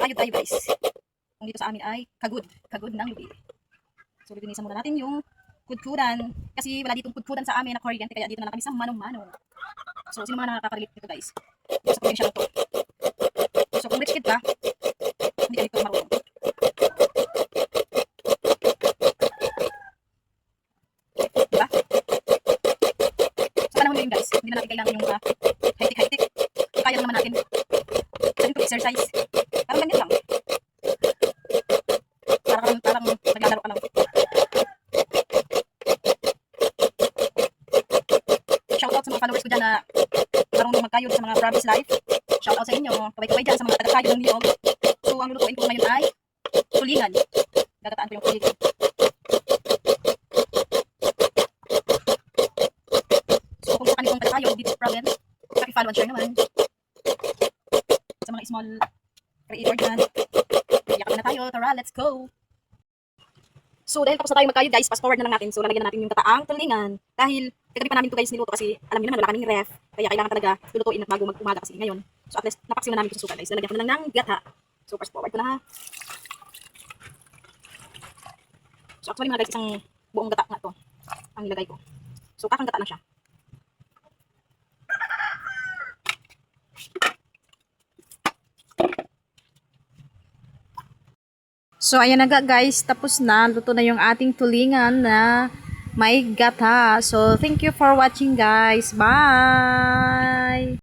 Magkakayod tayo guys. Kung dito sa amin ay kagod ng lubi. So linisan muna natin yung kudkudan. Kasi wala ditong kudkudan sa amin na kuryente, kaya dito na lang kami sa manong-manong. So sino mga nakaka-relate nito guys? Sa probinsya na to. So kung rich kid ka, hindi ka dito marunong. Diba? Sa panahon ngayon guys, hindi na natin kailangan yung high-tech. Kaya lang naman natin. Sa ito exercise. Parang ganyan lang. Parang naglalaro ka lang. Shoutout sa mga followers ko dyan na marunong magkayod sa mga province life. Shoutout sa inyo. Kabay-kabay dyan sa mga taga-kayod ng niyog. So, ang lulutuin ko ngayon ay tulingan. Gagataan ko yung tulingan. So, kung sa kanitong taga-kayod dito sa province, paki-follow and share naman. Sa mga small creator dyan. Iyakan na tayo. Tara, let's go! So, dahil tapos na tayo magkayod guys, fast forward na lang natin. So, lalagyan na natin yung kataang tulingan. Dahil, kagabi pa namin ito guys niluto kasi alam niyo naman wala kaming ref. Kaya kailangan talaga lulutuin at bago mag-umaga kasi ngayon. So, at least napaksiw na namin ito sa suka guys. Lalagyan ko na lang ng gatha. So, fast forward ko na ha. So, actually mga guys, isang buong gata nga to ang nilagay ko. So, kakang gata lang siya. So, ayan na guys, tapos na. Luto na yung ating tulingan na may gata. So, thank you for watching guys. Bye!